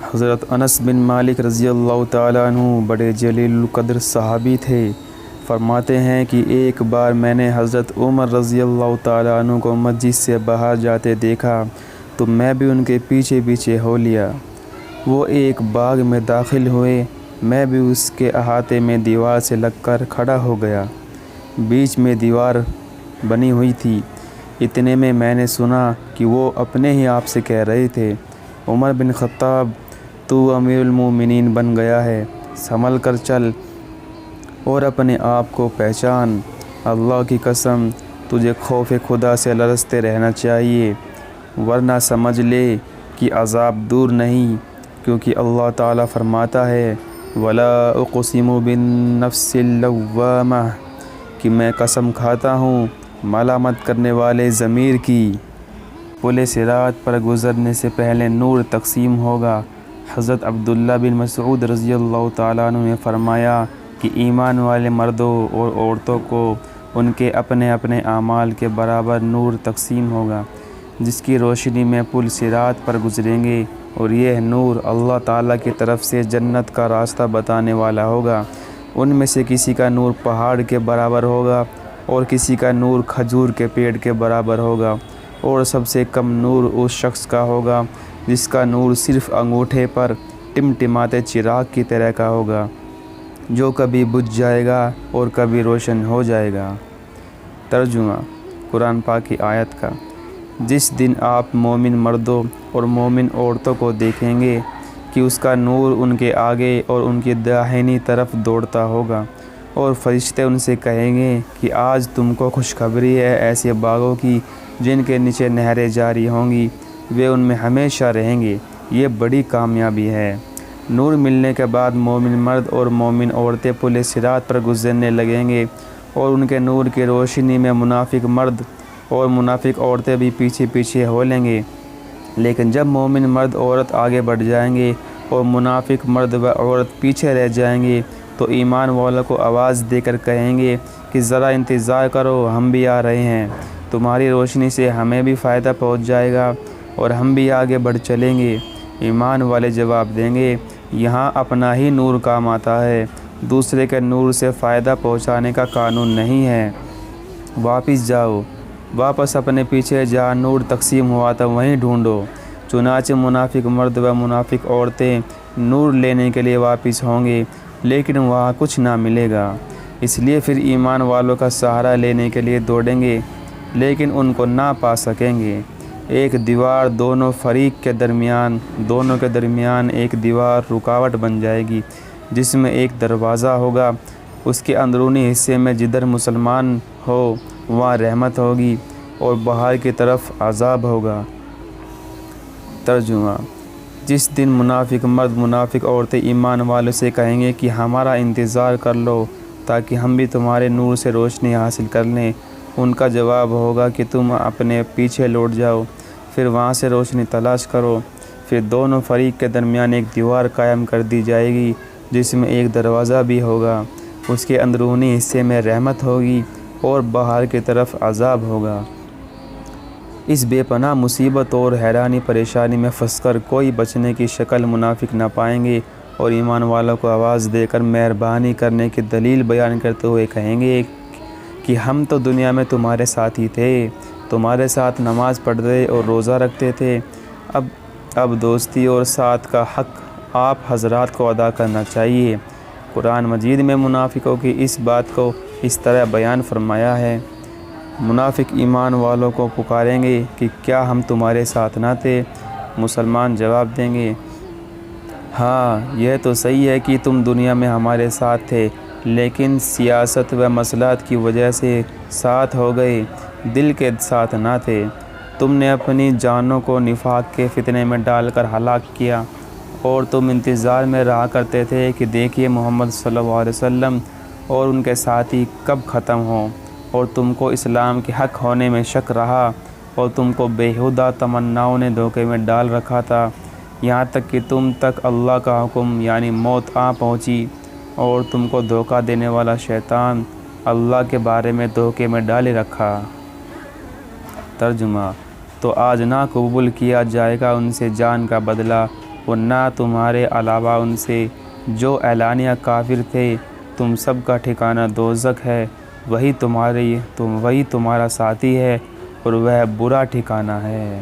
حضرت انس بن مالک رضی اللہ تعالیٰ عنہ بڑے جلیل القدر صحابی تھے۔ فرماتے ہیں کہ ایک بار میں نے حضرت عمر رضی اللہ تعالیٰ عنہ کو مسجد سے باہر جاتے دیکھا تو میں بھی ان کے پیچھے پیچھے ہو لیا۔ وہ ایک باغ میں داخل ہوئے، میں بھی اس کے احاطے میں دیوار سے لگ کر کھڑا ہو گیا۔ بیچ میں دیوار بنی ہوئی تھی۔ اتنے میں نے سنا کہ وہ اپنے ہی آپ سے کہہ رہے تھے، عمر بن خطاب، تو امیر المومنین بن گیا ہے، سنبھل کر چل اور اپنے آپ کو پہچان۔ اللہ کی قسم تجھے خوف خدا سے لرزتے رہنا چاہیے، ورنہ سمجھ لے کہ عذاب دور نہیں، کیونکہ اللہ تعالیٰ فرماتا ہے وَلَا أُقْسِمُ بِالنَّفْسِ اللَّوَّامَةِ کہ میں قسم کھاتا ہوں ملامت کرنے والے ضمیر کی۔ پل صراط پر گزرنے سے پہلے نور تقسیم ہوگا۔ حضرت عبداللہ بن مسعود رضی اللہ تعالیٰ عنہ نے فرمایا کہ ایمان والے مردوں اور عورتوں کو ان کے اپنے اپنے اعمال کے برابر نور تقسیم ہوگا، جس کی روشنی میں پل صراط پر گزریں گے، اور یہ نور اللہ تعالیٰ کی طرف سے جنت کا راستہ بتانے والا ہوگا۔ ان میں سے کسی کا نور پہاڑ کے برابر ہوگا اور کسی کا نور کھجور کے پیڑ کے برابر ہوگا، اور سب سے کم نور اس شخص کا ہوگا جس کا نور صرف انگوٹھے پر ٹمٹماتے چراغ کی طرح کا ہوگا، جو کبھی بجھ جائے گا اور کبھی روشن ہو جائے گا۔ ترجمہ قرآن پاک کی آیت کا۔ جس دن آپ مومن مردوں اور مومن عورتوں کو دیکھیں گے کہ اس کا نور ان کے آگے اور ان کی داہنی طرف دوڑتا ہوگا، اور فرشتے ان سے کہیں گے کہ آج تم کو خوشخبری ہے ایسے باغوں کی جن کے نیچے نہریں جاری ہوں گی، وہ ان میں ہمیشہ رہیں گے، یہ بڑی کامیابی ہے۔ نور ملنے کے بعد مومن مرد اور مومن عورتیں پل صراط پر گزرنے لگیں گے، اور ان کے نور کی روشنی میں منافق مرد اور منافق عورتیں بھی پیچھے پیچھے ہو لیں گے۔ لیکن جب مومن مرد عورت آگے بڑھ جائیں گے اور منافق مرد و عورت پیچھے رہ جائیں گے، تو ایمان والوں کو آواز دے کر کہیں گے کہ ذرا انتظار کرو، ہم بھی آ رہے ہیں، تمہاری روشنی سے ہمیں بھی فائدہ پہنچ جائے گا اور ہم بھی آگے بڑھ چلیں گے۔ ایمان والے جواب دیں گے، یہاں اپنا ہی نور کام آتا ہے، دوسرے کے نور سے فائدہ پہنچانے کا قانون نہیں ہے، واپس جاؤ، واپس اپنے پیچھے جہاں نور تقسیم ہوا تھا وہیں ڈھونڈو۔ چنانچہ منافق مرد و منافق عورتیں نور لینے کے لیے واپس ہوں گے، لیکن وہاں کچھ نہ ملے گا، اس لیے پھر ایمان والوں کا سہارا لینے کے لیے دوڑیں گے، لیکن ان کو نہ پا سکیں گے۔ ایک دیوار دونوں کے درمیان ایک دیوار رکاوٹ بن جائے گی، جس میں ایک دروازہ ہوگا، اس کے اندرونی حصے میں جدھر مسلمان ہو وہاں رحمت ہوگی اور باہر کی طرف عذاب ہوگا۔ ترجمہ جس دن منافق مرد منافق عورتیں ایمان والوں سے کہیں گے کہ ہمارا انتظار کر لو تاکہ ہم بھی تمہارے نور سے روشنی حاصل کر لیں، ان کا جواب ہوگا کہ تم اپنے پیچھے لوٹ جاؤ، پھر وہاں سے روشنی تلاش کرو۔ پھر دونوں فریق کے درمیان ایک دیوار قائم کر دی جائے گی، جس میں ایک دروازہ بھی ہوگا، اس کے اندرونی حصے میں رحمت ہوگی اور باہر کی طرف عذاب ہوگا۔ اس بے پناہ مصیبت اور حیرانی پریشانی میں پھنس کر کوئی بچنے کی شکل منافق نہ پائیں گے، اور ایمان والوں کو آواز دے کر مہربانی کرنے کی دلیل بیان کرتے ہوئے کہیں گے کہ ہم تو دنیا میں تمہارے ساتھ ہی تھے، تمہارے ساتھ نماز پڑھتے اور روزہ رکھتے تھے، اب دوستی اور ساتھ کا حق آپ حضرات کو ادا کرنا چاہیے۔ قرآن مجید میں منافقوں کی اس بات کو اس طرح بیان فرمایا ہے۔ منافق ایمان والوں کو پکاریں گے کہ کیا ہم تمہارے ساتھ نہ تھے؟ مسلمان جواب دیں گے، ہاں یہ تو صحیح ہے کہ تم دنیا میں ہمارے ساتھ تھے، لیکن سیاست و مصلحت کی وجہ سے ساتھ ہو گئے، دل کے ساتھ نہ تھے۔ تم نے اپنی جانوں کو نفاق کے فتنے میں ڈال کر ہلاک کیا، اور تم انتظار میں رہا کرتے تھے کہ دیکھیے محمد صلی اللہ علیہ وسلم اور ان کے ساتھی کب ختم ہوں، اور تم کو اسلام کے حق ہونے میں شک رہا، اور تم کو بیہودہ تمناؤں نے دھوکے میں ڈال رکھا تھا، یہاں تک کہ تم تک اللہ کا حکم یعنی موت آ پہنچی، اور تم کو دھوکہ دینے والا شیطان اللہ کے بارے میں دھوکے میں ڈالے رکھا۔ ترجمہ تو آج نہ قبول کیا جائے گا ان سے جان کا بدلہ، اور نہ تمہارے علاوہ ان سے جو اعلانیہ کافر تھے، تم سب کا ٹھکانہ دوزخ ہے، وہی تمہارا ساتھی ہے اور وہ برا ٹھکانہ ہے۔